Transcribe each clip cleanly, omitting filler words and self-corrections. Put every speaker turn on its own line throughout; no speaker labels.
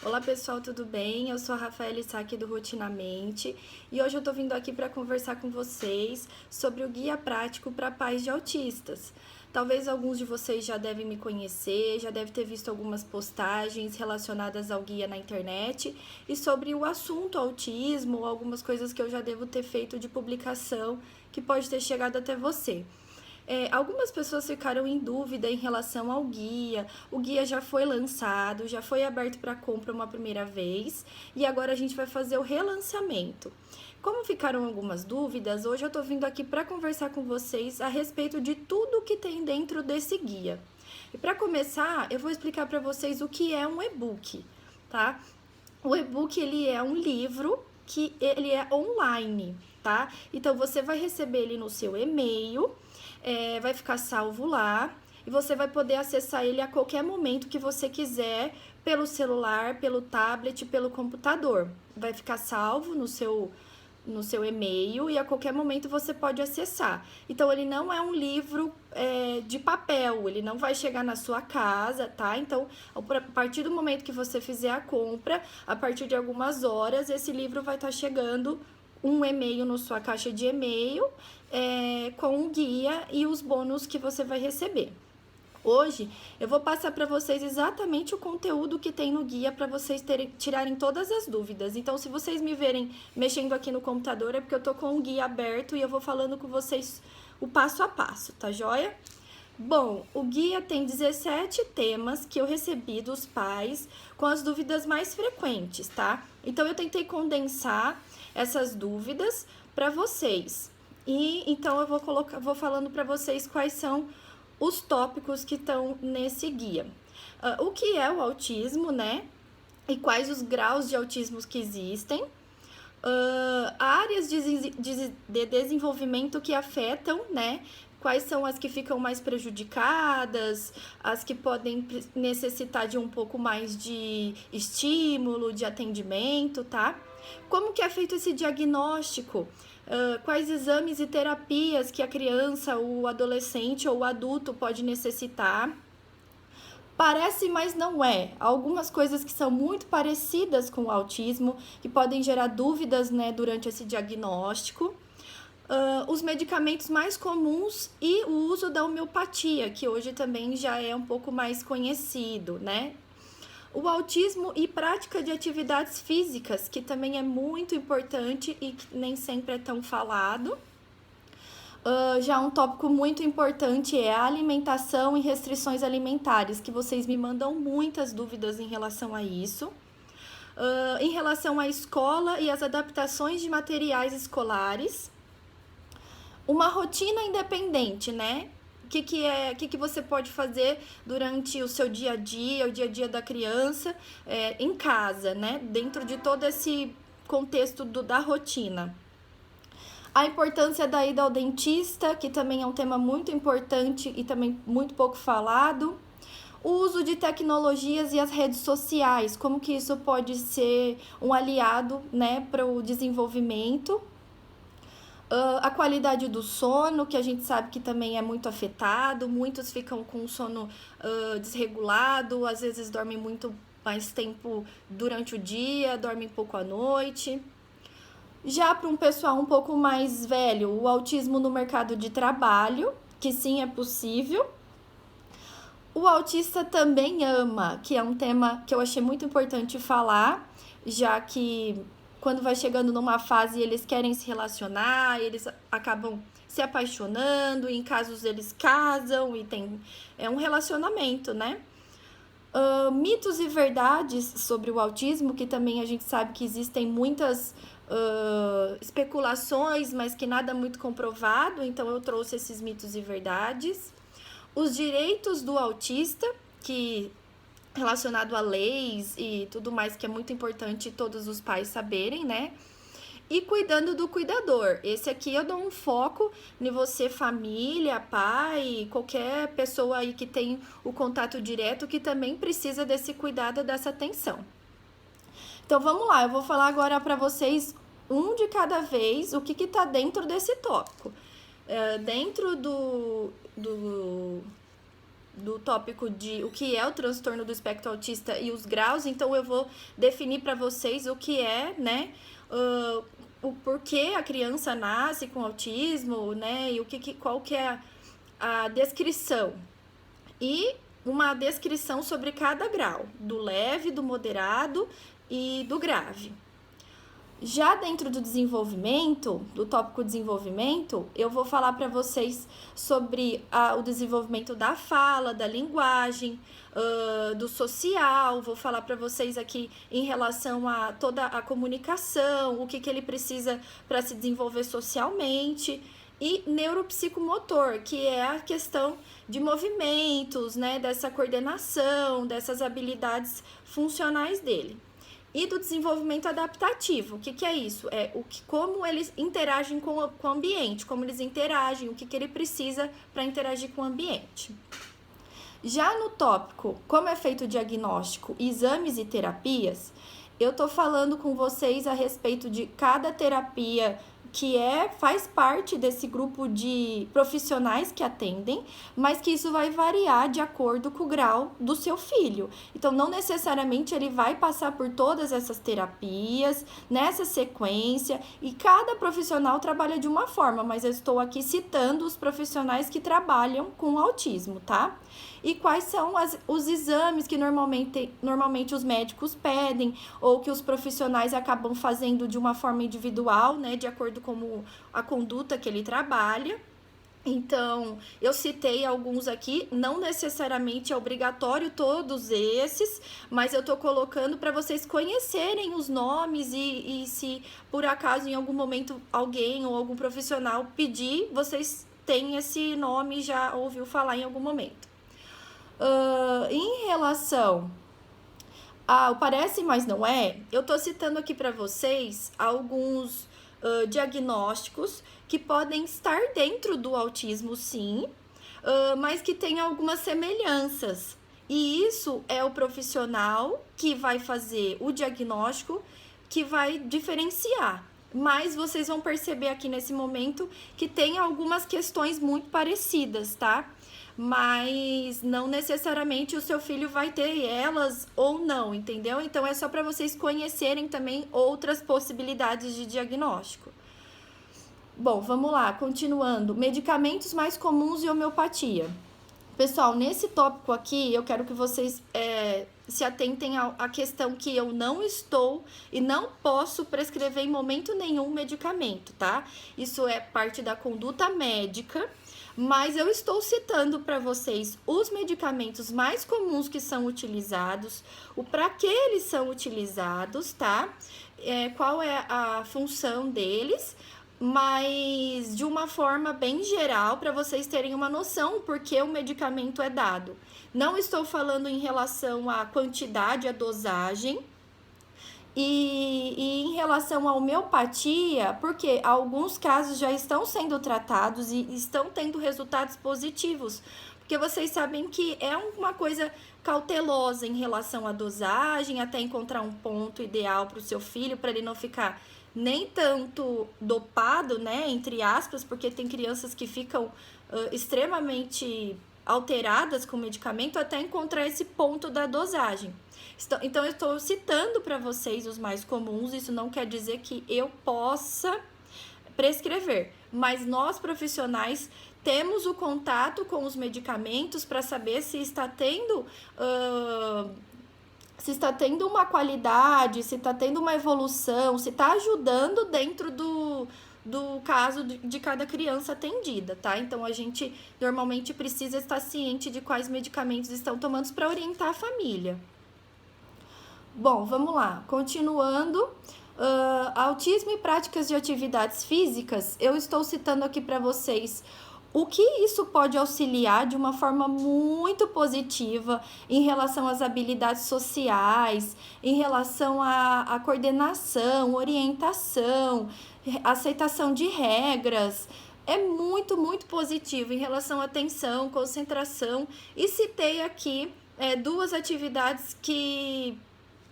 Olá pessoal, tudo bem? Eu sou a Rafaela Issac do Rotinamente e hoje eu tô vindo aqui para conversar com vocês sobre o guia prático para pais de autistas. Talvez alguns de vocês já devem me conhecer, já devem ter visto algumas postagens relacionadas ao guia na internet e sobre o assunto autismo, algumas coisas que eu já devo ter feito de publicação que pode ter chegado até você. Algumas pessoas ficaram em dúvida em relação ao guia. O guia já foi lançado, já foi aberto para compra uma primeira vez e agora a gente vai fazer o relançamento. Como ficaram algumas dúvidas, hoje eu estou vindo aqui para conversar com vocês a respeito de tudo que tem dentro desse guia. E para começar, eu vou explicar para vocês o que é um e-book, tá? O e-book ele é um livro que ele é online, tá? Então você vai receber ele no seu e-mail, vai ficar salvo lá e você vai poder acessar ele a qualquer momento que você quiser pelo celular, pelo tablet, pelo computador. Vai ficar salvo no seu e-mail e a qualquer momento você pode acessar. Então, ele não é um livro de papel, ele não vai chegar na sua casa, tá? Então, a partir do momento que você fizer a compra, a partir de algumas horas, esse livro vai estar chegando um e-mail na sua caixa de e-mail com o guia e os bônus que você vai receber. Hoje eu vou passar para vocês exatamente o conteúdo que tem no guia para vocês tirarem todas as dúvidas. Então, se vocês me verem mexendo aqui no computador, é porque eu tô com o guia aberto e eu vou falando com vocês o passo a passo, tá joia? Bom, o guia tem 17 temas que eu recebi dos pais com as dúvidas mais frequentes, tá? Então, eu tentei condensar essas dúvidas para vocês. E então eu vou falando para vocês quais são os tópicos que estão nesse guia. O que é o autismo, né? E quais os graus de autismo que existem. Áreas de desenvolvimento que afetam, né? Quais são as que ficam mais prejudicadas, as que podem necessitar de um pouco mais de estímulo, de atendimento, tá? Como que é feito esse diagnóstico? Quais exames e terapias que a criança, o adolescente ou o adulto pode necessitar? Parece, mas não é. Algumas coisas que são muito parecidas com o autismo, que podem gerar dúvidas, né, durante esse diagnóstico. Os medicamentos mais comuns e o uso da homeopatia, que hoje também já é um pouco mais conhecido, né? O autismo e prática de atividades físicas, que também é muito importante e que nem sempre é tão falado. Já um tópico muito importante é a alimentação e restrições alimentares, que vocês me mandam muitas dúvidas em relação a isso. Em relação à escola e as adaptações de materiais escolares. Uma rotina independente, né? O que você pode fazer durante o seu dia a dia da criança em casa, né? Dentro de todo esse contexto da rotina. A importância da ida ao dentista, que também é um tema muito importante e também muito pouco falado. O uso de tecnologias e as redes sociais, como que isso pode ser um aliado, né, para o desenvolvimento. A qualidade do sono, que a gente sabe que também é muito afetado, muitos ficam com o sono desregulado, às vezes dormem muito mais tempo durante o dia, dormem pouco à noite. Já para um pessoal um pouco mais velho, o autismo no mercado de trabalho, que sim é possível. O autista também ama, que é um tema que eu achei muito importante falar, já que quando vai chegando numa fase eles querem se relacionar, eles acabam se apaixonando, e em casos eles casam e tem um relacionamento, né? Mitos e verdades sobre o autismo, que também a gente sabe que existem muitas especulações, mas que nada muito comprovado, então eu trouxe esses mitos e verdades. Os direitos do autista, que relacionado a leis e tudo mais, que é muito importante todos os pais saberem, né? E cuidando do cuidador. Esse aqui eu dou um foco em você, família, pai, qualquer pessoa aí que tem o contato direto que também precisa desse cuidado, dessa atenção. Então vamos lá, eu vou falar agora para vocês um de cada vez o que está dentro desse tópico. Dentro do tópico de o que é o transtorno do espectro autista e os graus, então eu vou definir para vocês o que é, né, o porquê a criança nasce com autismo, né, e qual que é a descrição. E uma descrição sobre cada grau, do leve, do moderado e do grave. Já dentro do desenvolvimento, do tópico desenvolvimento, eu vou falar para vocês sobre o desenvolvimento da fala, da linguagem, do social, vou falar para vocês aqui em relação a toda a comunicação, o que ele precisa para se desenvolver socialmente, e neuropsicomotor, que é a questão de movimentos, né, dessa coordenação, dessas habilidades funcionais dele. E do desenvolvimento adaptativo. O que é isso? Como eles interagem com o ambiente, como eles interagem, o que ele precisa para interagir com o ambiente. Já no tópico, como é feito o diagnóstico, exames e terapias, eu estou falando com vocês a respeito de cada terapia que faz parte desse grupo de profissionais que atendem, mas que isso vai variar de acordo com o grau do seu filho. Então, não necessariamente ele vai passar por todas essas terapias, nessa sequência, e cada profissional trabalha de uma forma, mas eu estou aqui citando os profissionais que trabalham com autismo, tá? E quais são os exames que normalmente os médicos pedem, ou que os profissionais acabam fazendo de uma forma individual, né, de acordo com a conduta que ele trabalha. Então, eu citei alguns aqui, não necessariamente é obrigatório todos esses, mas eu tô colocando para vocês conhecerem os nomes e se por acaso em algum momento alguém ou algum profissional pedir, vocês têm esse nome e já ouviu falar em algum momento. Em relação ao parece, mas não é, eu tô citando aqui para vocês alguns diagnósticos que podem estar dentro do autismo, sim, mas que tem algumas semelhanças. E isso é o profissional que vai fazer o diagnóstico que vai diferenciar. Mas vocês vão perceber aqui nesse momento que tem algumas questões muito parecidas, tá? Mas não necessariamente o seu filho vai ter elas ou não, entendeu? Então, é só para vocês conhecerem também outras possibilidades de diagnóstico. Bom, vamos lá, continuando. Medicamentos mais comuns e homeopatia. Pessoal, nesse tópico aqui, eu quero que vocês se atentem à questão que eu não estou e não posso prescrever em momento nenhum medicamento, tá? Isso é parte da conduta médica, mas eu estou citando para vocês os medicamentos mais comuns que são utilizados, o para que eles são utilizados, tá? Qual é a função deles, mas de uma forma bem geral, para vocês terem uma noção porque o medicamento é dado. Não estou falando em relação à quantidade, à dosagem, e em relação à homeopatia, porque alguns casos já estão sendo tratados e estão tendo resultados positivos, porque vocês sabem que é uma coisa cautelosa em relação à dosagem, até encontrar um ponto ideal para o seu filho, para ele não ficar nem tanto dopado, né, entre aspas, porque tem crianças que ficam extremamente alteradas com o medicamento até encontrar esse ponto da dosagem. Então, eu estou citando para vocês os mais comuns, isso não quer dizer que eu possa prescrever, mas nós profissionais temos o contato com os medicamentos para saber se está tendo uma qualidade, se está tendo uma evolução, se está ajudando dentro do caso de cada criança atendida, tá? Então, a gente normalmente precisa estar ciente de quais medicamentos estão tomando para orientar a família. Bom, vamos lá. Continuando, autismo e práticas de atividades físicas, eu estou citando aqui para vocês o que isso pode auxiliar de uma forma muito positiva em relação às habilidades sociais, em relação à coordenação, orientação, aceitação de regras. É muito, muito positivo em relação à atenção, concentração. E citei aqui duas atividades que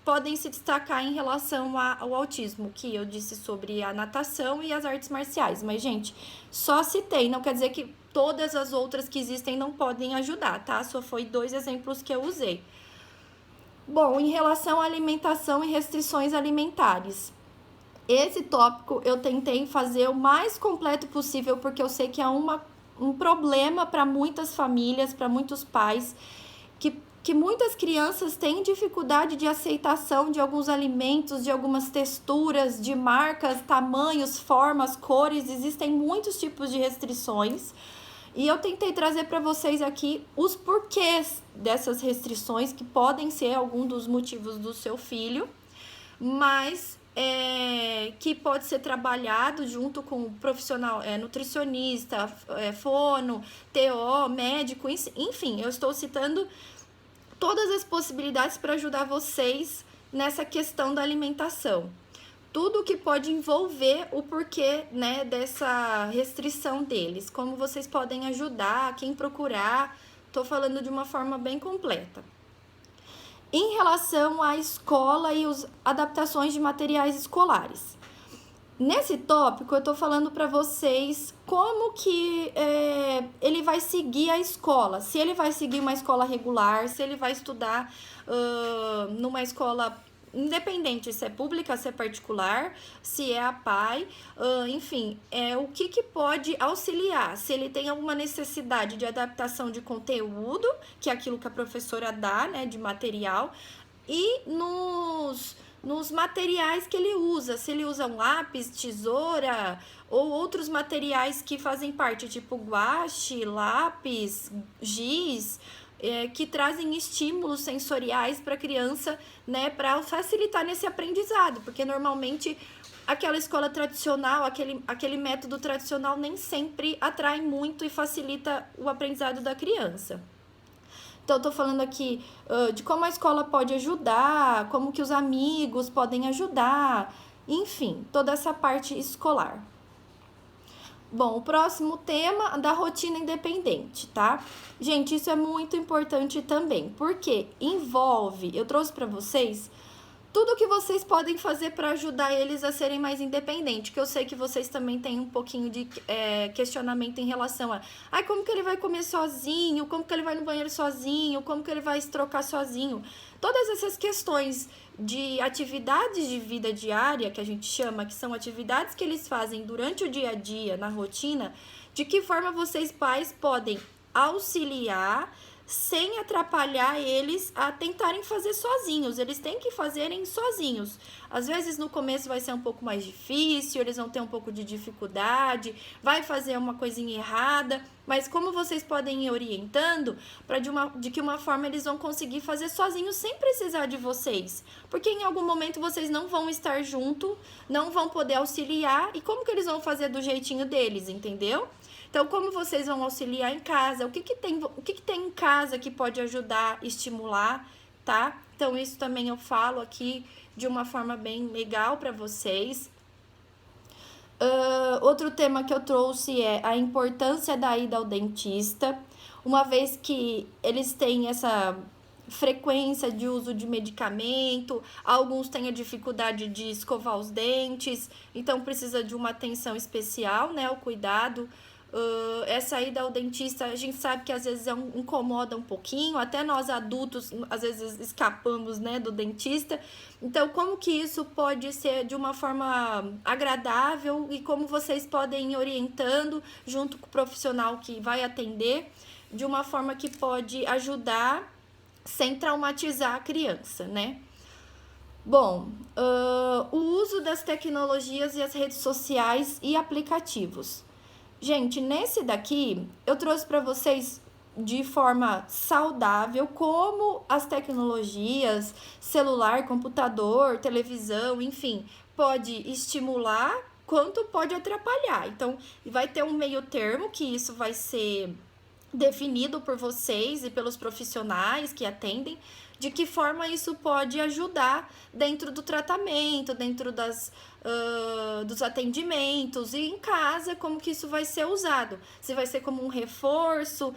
podem se destacar em relação ao autismo, que eu disse sobre a natação e as artes marciais. Mas, gente, só citei, não quer dizer que todas as outras que existem não podem ajudar, tá? Só foi 2 exemplos que eu usei. Bom, em relação à alimentação e restrições alimentares, esse tópico eu tentei fazer o mais completo possível, porque eu sei que é um problema para muitas famílias, para muitos pais, que muitas crianças têm dificuldade de aceitação de alguns alimentos, de algumas texturas, de marcas, tamanhos, formas, cores. Existem muitos tipos de restrições. E eu tentei trazer para vocês aqui os porquês dessas restrições, que podem ser algum dos motivos do seu filho, mas que pode ser trabalhado junto com o profissional nutricionista, fono, TO, médico, enfim, eu estou citando todas as possibilidades para ajudar vocês nessa questão da alimentação. Tudo que pode envolver o porquê, né, dessa restrição deles, como vocês podem ajudar, quem procurar, estou falando de uma forma bem completa. Em relação à escola e as adaptações de materiais escolares. Nesse tópico, eu estou falando para vocês como que ele vai seguir a escola. Se ele vai seguir uma escola regular, se ele vai estudar numa escola independente, se é pública, se é particular, se é a PAI, enfim, o que pode auxiliar. Se ele tem alguma necessidade de adaptação de conteúdo, que é aquilo que a professora dá, né, de material, e nos materiais que ele usa, se ele usa um lápis, tesoura ou outros materiais que fazem parte, tipo guache, lápis, giz, que trazem estímulos sensoriais para a criança, né, para facilitar nesse aprendizado, porque normalmente aquela escola tradicional, aquele método tradicional nem sempre atrai muito e facilita o aprendizado da criança. Então, eu tô falando aqui de como a escola pode ajudar, como que os amigos podem ajudar, enfim, toda essa parte escolar. Bom, o próximo tema da rotina independente, tá? Gente, isso é muito importante também, porque envolve, eu trouxe para vocês tudo que vocês podem fazer para ajudar eles a serem mais independentes, que eu sei que vocês também têm um pouquinho de questionamento em relação a como que ele vai comer sozinho, como que ele vai no banheiro sozinho, como que ele vai se trocar sozinho. Todas essas questões de atividades de vida diária, que a gente chama, que são atividades que eles fazem durante o dia a dia, na rotina, de que forma vocês pais podem auxiliar sem atrapalhar eles a tentarem fazer sozinhos. Eles têm que fazerem sozinhos. Às vezes no começo vai ser um pouco mais difícil, eles vão ter um pouco de dificuldade, vai fazer uma coisinha errada, mas como vocês podem ir orientando para de que uma forma eles vão conseguir fazer sozinhos sem precisar de vocês, porque em algum momento vocês não vão estar junto, não vão poder auxiliar, e como que eles vão fazer do jeitinho deles, entendeu? Então, como vocês vão auxiliar em casa? O que tem em casa que pode ajudar, estimular, tá? Então, isso também eu falo aqui de uma forma bem legal para vocês. Outro tema que eu trouxe é a importância da ida ao dentista, uma vez que eles têm essa frequência de uso de medicamento, alguns têm a dificuldade de escovar os dentes, então precisa de uma atenção especial, né, o cuidado. Essa ida ao dentista, a gente sabe que às vezes incomoda um pouquinho, até nós adultos às vezes escapamos, né, do dentista. Então, como que isso pode ser de uma forma agradável e como vocês podem ir orientando junto com o profissional que vai atender, de uma forma que pode ajudar sem traumatizar a criança, né? Bom, o uso das tecnologias e as redes sociais e aplicativos. Gente, nesse daqui, eu trouxe para vocês de forma saudável como as tecnologias, celular, computador, televisão, enfim, pode estimular quanto pode atrapalhar. Então, vai ter um meio termo que isso vai ser definido por vocês e pelos profissionais que atendem, de que forma isso pode ajudar dentro do tratamento, dentro dos atendimentos e em casa, como que isso vai ser usado. Se vai ser como um reforço,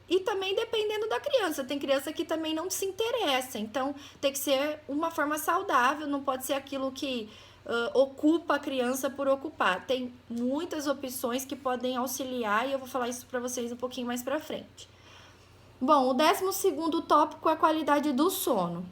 E também dependendo da criança, tem criança que também não se interessa, então tem que ser uma forma saudável, não pode ser aquilo que ocupa a criança por ocupar. Tem muitas opções que podem auxiliar e eu vou falar isso para vocês um pouquinho mais para frente. Bom, o 12º tópico é a qualidade do sono.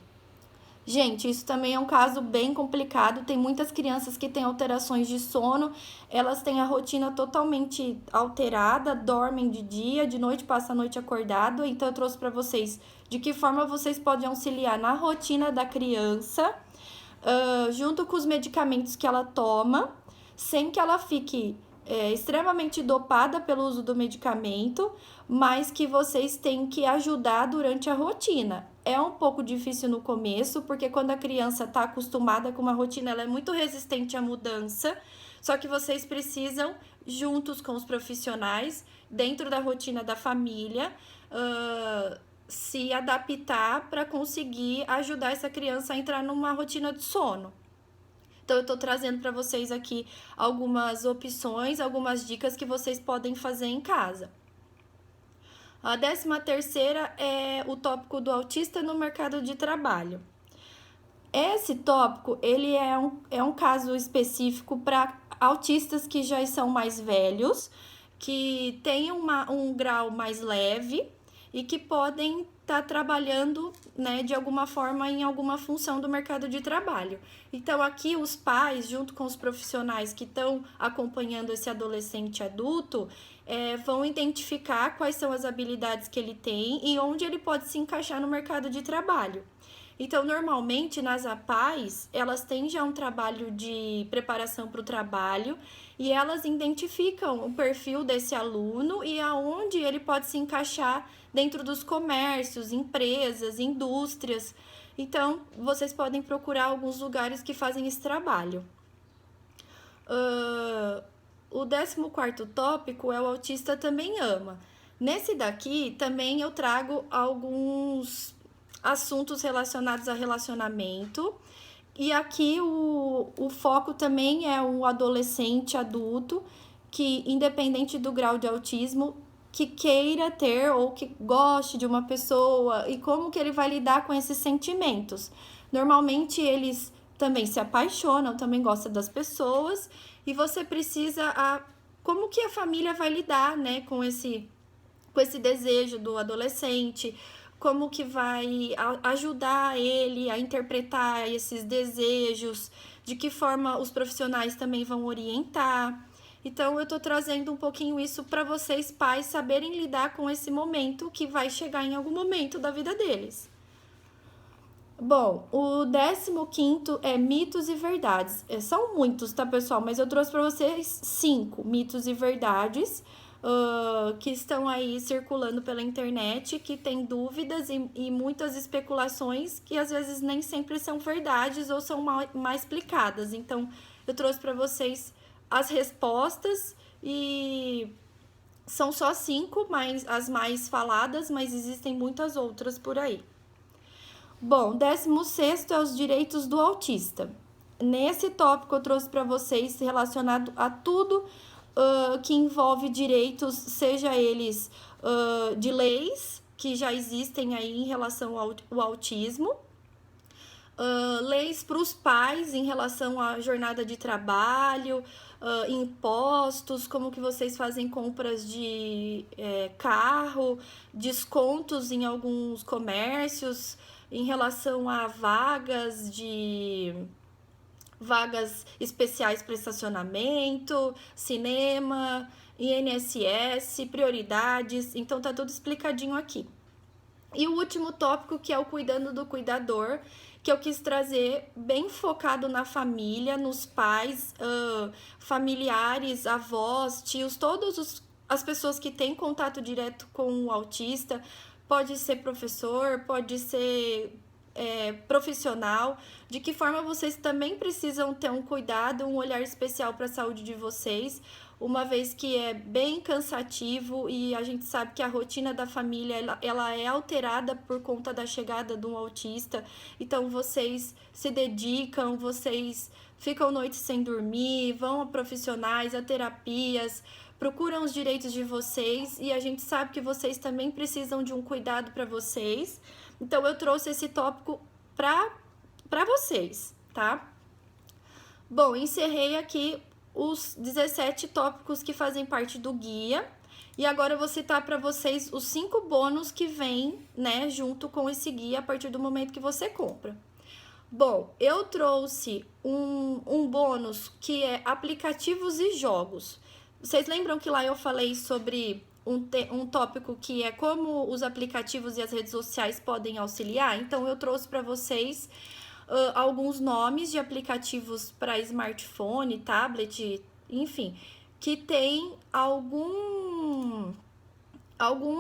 Gente, isso também é um caso bem complicado. Tem muitas crianças que têm alterações de sono, elas têm a rotina totalmente alterada, dormem de dia, de noite passa a noite acordado. Então, eu trouxe para vocês de que forma vocês podem auxiliar na rotina da criança, junto com os medicamentos que ela toma, sem que ela fique extremamente dopada pelo uso do medicamento, mas que vocês têm que ajudar durante a rotina. É um pouco difícil no começo, porque quando a criança está acostumada com uma rotina, ela é muito resistente à mudança, só que vocês precisam, juntos com os profissionais, dentro da rotina da família, se adaptar para conseguir ajudar essa criança a entrar numa rotina de sono. Então, eu estou trazendo para vocês aqui algumas opções, algumas dicas que vocês podem fazer em casa. A 13ª é o tópico do autista no mercado de trabalho. Esse tópico, ele é um caso específico para autistas que já são mais velhos, que têm um grau mais leve e que podem estar trabalhando, né, de alguma forma em alguma função do mercado de trabalho. Então, aqui os pais, junto com os profissionais que estão acompanhando esse adolescente adulto, vão identificar quais são as habilidades que ele tem e onde ele pode se encaixar no mercado de trabalho. Então, normalmente, nas APAES, elas têm já um trabalho de preparação para o trabalho e elas identificam o perfil desse aluno e aonde ele pode se encaixar dentro dos comércios, empresas, indústrias. Então, vocês podem procurar alguns lugares que fazem esse trabalho. O 14º tópico é o autista também ama. Nesse daqui, também eu trago alguns assuntos relacionados a relacionamento. E aqui o foco também é o adolescente adulto, que independente do grau de autismo, que queira ter ou que goste de uma pessoa e como que ele vai lidar com esses sentimentos. Normalmente eles também se apaixonam, também gostam das pessoas e você precisa como que a família vai lidar, né, com esse desejo do adolescente, como que vai ajudar ele a interpretar esses desejos, de que forma os profissionais também vão orientar. Então, eu tô trazendo um pouquinho isso para vocês, pais, saberem lidar com esse momento que vai chegar em algum momento da vida deles. Bom, o 15º é mitos e verdades. São muitos, tá, pessoal? Mas eu trouxe para vocês 5 mitos e verdades que estão aí circulando pela internet, que tem dúvidas e muitas especulações que às vezes nem sempre são verdades ou são mal explicadas. Então, eu trouxe para vocês as respostas e são só 5, as mais faladas, mas existem muitas outras por aí. Bom, 16º é os direitos do autista. Nesse tópico eu trouxe para vocês relacionado a tudo que envolve direitos, seja eles de leis que já existem aí em relação ao autismo, leis para os pais em relação à jornada de trabalho, impostos, como que vocês fazem compras de carro, descontos em alguns comércios, em relação a vagas especiais para estacionamento, cinema, INSS, prioridades. Então, tá tudo explicadinho aqui. E o último tópico, que é o cuidando do cuidador, que eu quis trazer bem focado na família, nos pais, familiares, avós, tios, todas as pessoas que têm contato direto com o autista. Pode ser professor, pode ser profissional, de que forma vocês também precisam ter um cuidado, um olhar especial para a saúde de vocês, uma vez que é bem cansativo e a gente sabe que a rotina da família ela é alterada por conta da chegada de um autista. Então, vocês se dedicam, vocês ficam noites sem dormir, vão a profissionais, a terapias, procuram os direitos de vocês e a gente sabe que vocês também precisam de um cuidado para vocês. Então, eu trouxe esse tópico para vocês, tá? Bom, encerrei aqui os 17 tópicos que fazem parte do guia. E agora eu vou citar para vocês os 5 bônus que vêm, né, junto com esse guia a partir do momento que você compra. Bom, eu trouxe um bônus que é aplicativos e jogos. Vocês lembram que lá eu falei sobre um tópico que é como os aplicativos e as redes sociais podem auxiliar? Então, eu trouxe para vocês alguns nomes de aplicativos para smartphone, tablet, enfim, que tem alguma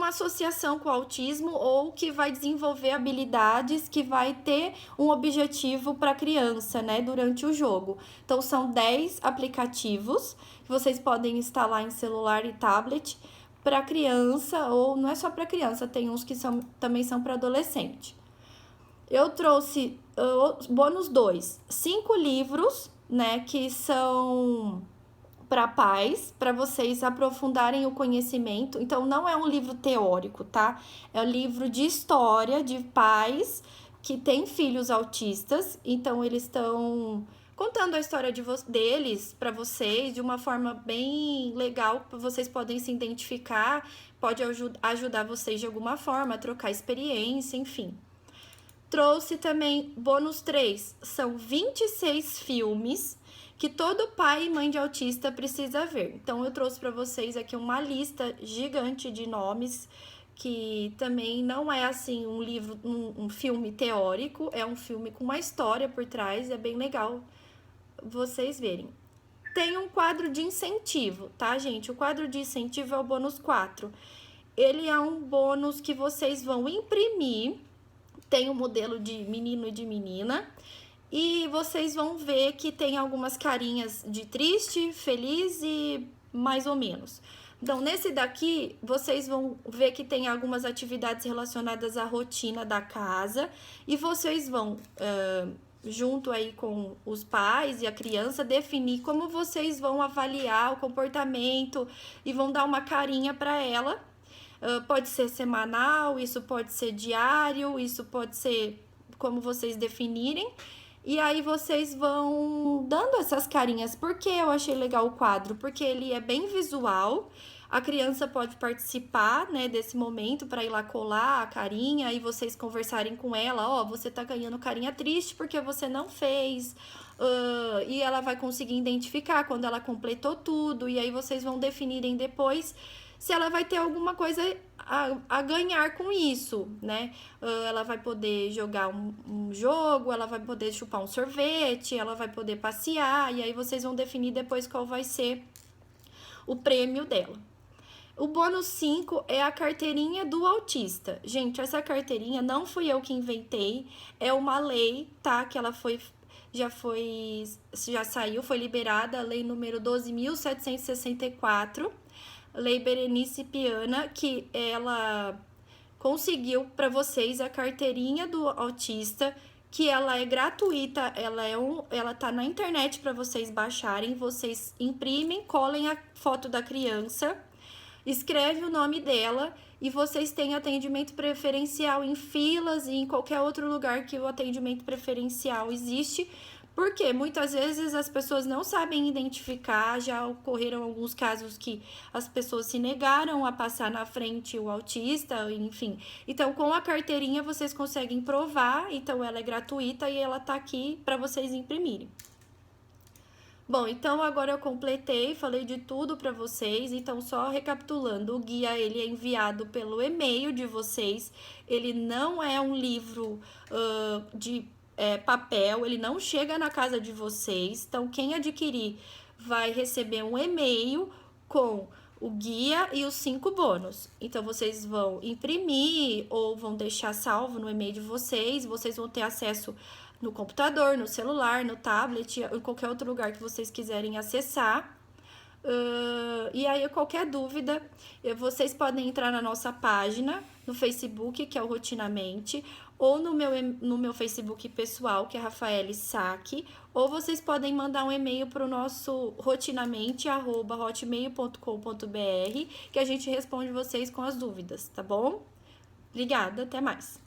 associação com o autismo ou que vai desenvolver habilidades que vai ter um objetivo para a criança, né, durante o jogo. Então, são 10 aplicativos que vocês podem instalar em celular e tablet para criança, ou não é só para criança, tem uns que também são para adolescente. Eu trouxe bônus 2, 5 livros, né, que são para pais, para vocês aprofundarem o conhecimento. Então, não é um livro teórico, tá? É um livro de história de pais que têm filhos autistas. Então, eles estão contando a história deles para vocês de uma forma bem legal, vocês podem se identificar, pode ajudar vocês de alguma forma a trocar experiência, enfim. Trouxe também bônus 3, são 26 filmes que todo pai e mãe de autista precisa ver. Então, eu trouxe para vocês aqui uma lista gigante de nomes, que também não é assim um filme teórico, é um filme com uma história por trás, é bem legal vocês verem. Tem um quadro de incentivo, tá, gente? O quadro de incentivo é o bônus 4. Ele é um bônus que vocês vão imprimir, tem um modelo de menino e de menina, e vocês vão ver que tem algumas carinhas de triste, feliz e mais ou menos. Então, nesse daqui, vocês vão ver que tem algumas atividades relacionadas à rotina da casa e vocês vão, junto aí com os pais e a criança, definir como vocês vão avaliar o comportamento e vão dar uma carinha para ela. Pode ser semanal, isso pode ser diário, isso pode ser como vocês definirem. E aí vocês vão dando essas carinhas. Por que eu achei legal o quadro? Porque ele é bem visual. A criança pode participar, né, desse momento para ir lá colar a carinha e vocês conversarem com ela. Ó, você tá ganhando carinha triste porque você não fez. E ela vai conseguir identificar quando ela completou tudo. E aí vocês vão definirem depois se ela vai ter alguma coisa a ganhar com isso, né? Ela vai poder jogar um jogo, ela vai poder chupar um sorvete, ela vai poder passear, e aí vocês vão definir depois qual vai ser o prêmio dela. O bônus 5 é a carteirinha do autista. Gente, essa carteirinha não fui eu que inventei, é uma lei, tá? Que ela já saiu, foi liberada, a lei número 12.764, Lei Berenice Piana, que ela conseguiu para vocês a carteirinha do autista, que ela é gratuita, ela tá na internet para vocês baixarem, vocês imprimem, colhem a foto da criança, escreve o nome dela e vocês têm atendimento preferencial em filas e em qualquer outro lugar que o atendimento preferencial existe. Porque muitas vezes as pessoas não sabem identificar, já ocorreram alguns casos que as pessoas se negaram a passar na frente o autista, enfim. Então, com a carteirinha vocês conseguem provar, então ela é gratuita e ela tá aqui para vocês imprimirem. Bom, então agora eu completei, falei de tudo para vocês, então só recapitulando, o guia ele é enviado pelo e-mail de vocês, ele não é um livro de papel, ele não chega na casa de vocês, então quem adquirir vai receber um e-mail com o guia e os 5 bônus. Então, vocês vão imprimir ou vão deixar salvo no e-mail de vocês vão ter acesso no computador, no celular, no tablet, em qualquer outro lugar que vocês quiserem acessar. E aí, qualquer dúvida, vocês podem entrar na nossa página no Facebook, que é o Rotinamente, ou no meu Facebook pessoal, que é Rafaele Saque, ou vocês podem mandar um e-mail para o nosso rotinamente@hotmail.com.br, que a gente responde vocês com as dúvidas, tá bom? Obrigada, até mais.